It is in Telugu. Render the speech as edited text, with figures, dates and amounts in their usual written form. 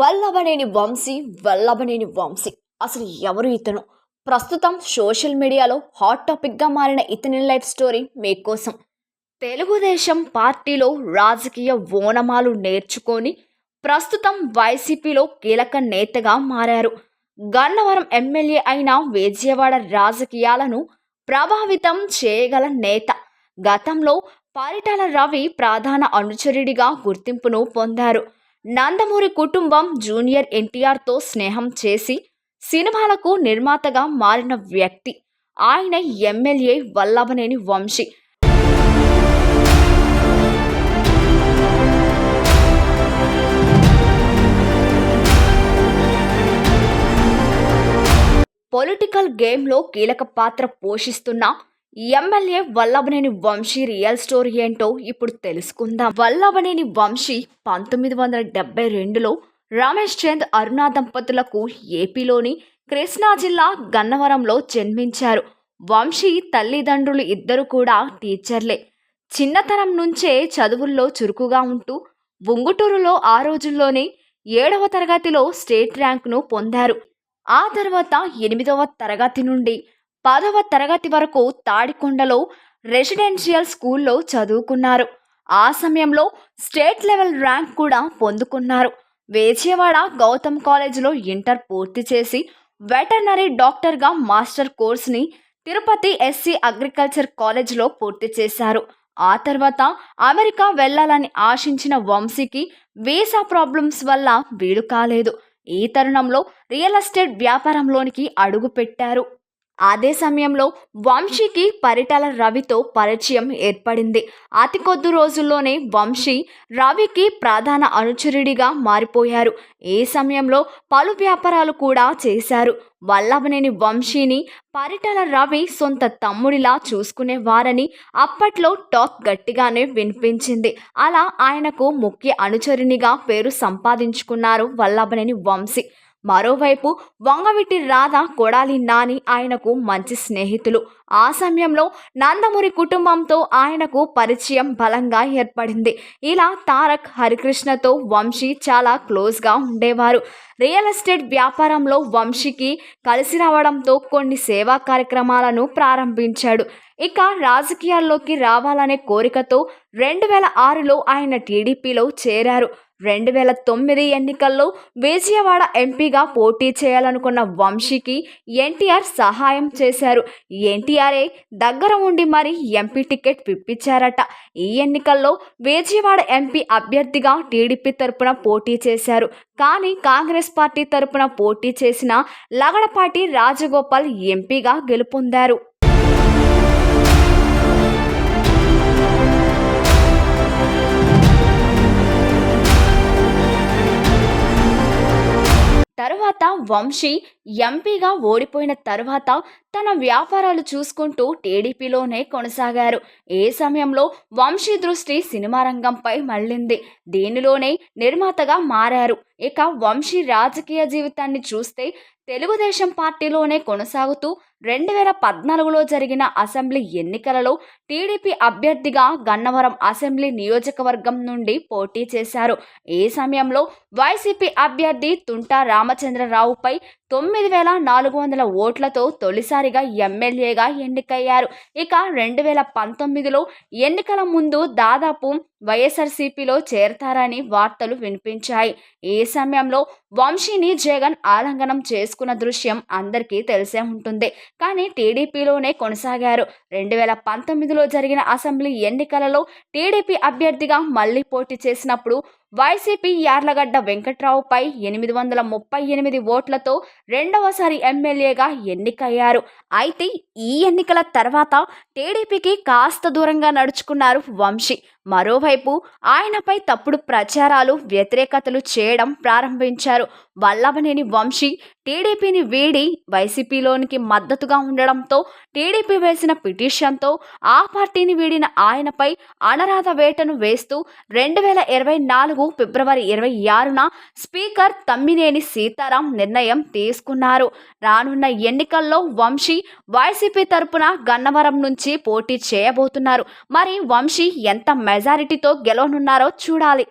వల్లభనేని వంశీ వల్లభనేని వంశీ అసలు ఎవరు ఇతను? ప్రస్తుతం సోషల్ మీడియాలో హాట్ టాపిక్గా మారిన ఇతని లైఫ్ స్టోరీ మీకోసం. తెలుగుదేశం పార్టీలో రాజకీయ ఓనమాలు నేర్చుకొని ప్రస్తుతం వైసీపీలో కీలక నేతగా మారారు. గన్నవరం ఎమ్మెల్యే అయిన విజయవాడ రాజకీయాలను ప్రభావితం చేయగల నేత. గతంలో పరిటాల రవి ప్రధాన అనుచరుడిగా గుర్తింపును పొందారు. నందమూరి కుటుంబం జూనియర్ ఎన్టీఆర్తో స్నేహం చేసి సినిమాలకు నిర్మాతగా మారిన వ్యక్తి. ఆయన ఎమ్మెల్యే వల్లభనేని వంశీ. పొలిటికల్ గేమ్లో కీలక పాత్ర పోషిస్తున్న MLA Vallabhaneni Vamsi real story ఏంటో ఇప్పుడు తెలుసుకుందాం. వల్లభనేని వంశీ 1972లో రమేష్ చంద్ అరుణ దంపతులకు ఏపీలోని కృష్ణా జిల్లా గన్నవరంలో జన్మించారు. వంశీ తల్లిదండ్రులు ఇద్దరు కూడా టీచర్లే. చిన్నతనం నుంచే చదువుల్లో చురుకుగా ఉంటూ ఉంగుటూరులో ఆ రోజుల్లోనే 7వ తరగతిలో స్టేట్ ర్యాంకును పొందారు. ఆ తర్వాత 8వ తరగతి నుండి 10వ తరగతి వరకు తాడికొండలో రెసిడెన్షియల్ స్కూల్లో చదువుకున్నారు. ఆ సమయంలో స్టేట్ లెవెల్ ర్యాంక్ కూడా పొందుకున్నారు. విజయవాడ గౌతమ్ కాలేజీలో ఇంటర్ పూర్తి చేసి వెటర్నరీ డాక్టర్గా మాస్టర్ కోర్స్ని తిరుపతి ఎస్సీ అగ్రికల్చర్ కాలేజీలో పూర్తి చేశారు. ఆ తర్వాత అమెరికా వెళ్లాలని ఆశించిన వంశీకి వీసా ప్రాబ్లమ్స్ వల్ల వీలు కాలేదు. ఈ తరుణంలో రియల్ ఎస్టేట్ వ్యాపారంలోనికి అడుగు పెట్టారు. అదే సమయంలో వంశీకి పరిటాల రవితో పరిచయం ఏర్పడింది. అతి కొద్ది రోజుల్లోనే వంశీ రవికి ప్రధాన అనుచరుడిగా మారిపోయారు. ఈ సమయంలో పలు వ్యాపారాలు కూడా చేశారు. వల్లభనేని వంశీని పరిటాల రవి సొంత తమ్ముడిలా చూసుకునేవారని అప్పట్లో టాక్ గట్టిగానే వినిపించింది. అలా ఆయనకు ముఖ్య అనుచరునిగా పేరు సంపాదించుకున్నారు వల్లభనేని వంశీ. మరోవైపు వంగవీటి రాధ, కొడాలి నాని ఆయనకు మంచి స్నేహితులు. ఆ సమయంలో నందమూరి కుటుంబంతో ఆయనకు పరిచయం బలంగా ఏర్పడింది. ఇలా తారక్, హరికృష్ణతో వంశీ చాలా క్లోజ్గా ఉండేవారు. రియల్ ఎస్టేట్ వ్యాపారంలో వంశీకి కలిసి రావడంతో కొన్ని సేవా కార్యక్రమాలను ప్రారంభించాడు. ఇక రాజకీయాల్లోకి రావాలనే కోరికతో 2006లో ఆయన టీడీపీలో చేరారు. 2009 ఎన్నికల్లో విజయవాడ ఎంపీగా పోటీ చేయాలనుకున్న వంశీకి ఎన్టీఆర్ సహాయం చేశారు. ఎన్టీఆర్ఏ దగ్గర ఉండి మరీ ఎంపీ టికెట్ ఇప్పించారట. ఈ ఎన్నికల్లో విజయవాడ ఎంపీ అభ్యర్థిగా టీడీపీ తరపున పోటీ చేశారు. కానీ కాంగ్రెస్ పార్టీ తరపున పోటీ చేసిన లగడపాటి రాజగోపాల్ ఎంపీగా గెలుపొందారు. తరువాత వంశీ ఎంపీగా ఓడిపోయిన తరువాత తన వ్యాపారాలు చూసుకుంటూ టీడీపీలోనే కొనసాగారు. ఏ సమయంలో వంశీ దృష్టి సినిమా రంగంపై మళ్ళింది. దీనిలోనే నిర్మాతగా మారారు. ఇక వంశీ రాజకీయ జీవితాన్ని చూస్తే తెలుగుదేశం పార్టీలోనే కొనసాగుతూ 2014లో జరిగిన అసెంబ్లీ ఎన్నికలలో టీడీపీ అభ్యర్థిగా గన్నవరం అసెంబ్లీ నియోజకవర్గం నుండి పోటీ చేశారు. ఈ సమయంలో వైసీపీ అభ్యర్థి తుంటా రామచంద్రరావుపై 9,400 ఓట్లతో తొలిసారిగా ఎమ్మెల్యేగా ఎన్నికయ్యారు. ఇక 2019లో ఎన్నికల ముందు దాదాపు వైఎస్ఆర్సీపీలో చేరతారని వార్తలు వినిపించాయి. ఈ సమయంలో వంశీని జగన్ ఆలింగనం చేసుకున్న దృశ్యం అందరికీ తెలిసే ఉంటుంది. కానీ టీడీపీలోనే కొనసాగారు. 2019లో జరిగిన అసెంబ్లీ ఎన్నికలలో టీడీపీ అభ్యర్థిగా మళ్లీ పోటీ చేసినప్పుడు వైసీపీ యార్లగడ్డ వెంకట్రావుపై 838 ఓట్లతో రెండవసారి ఎమ్మెల్యేగా ఎన్నికయ్యారు. అయితే ఈ ఎన్నికల తర్వాత టీడీపీకి కాస్త దూరంగా నడుచుకున్నారు వంశీ. మరోవైపు ఆయనపై తప్పుడు ప్రచారాలు, వ్యతిరేకతలు చేయడం ప్రారంభించారు. వల్లభనేని వంశీ టీడీపీని వీడి వైసీపీలోనికి మద్దతుగా ఉండడంతో టీడీపీ వేసిన పిటిషన్తో ఆ పార్టీని వీడిన ఆయనపై అనరాధ వేటను వేస్తూ 2024 ఫిబ్రవరి 26న స్పీకర్ తమ్మినేని సీతారాం నిర్ణయం తీసుకున్నారు. రానున్న ఎన్నికల్లో వంశీ వైసీపీ తరపున గన్నవరం నుంచి పోటీ చేయబోతున్నారు. మరి వంశీ ఎంత మెజారిటీతో గెలవనున్నారో చూడాలి.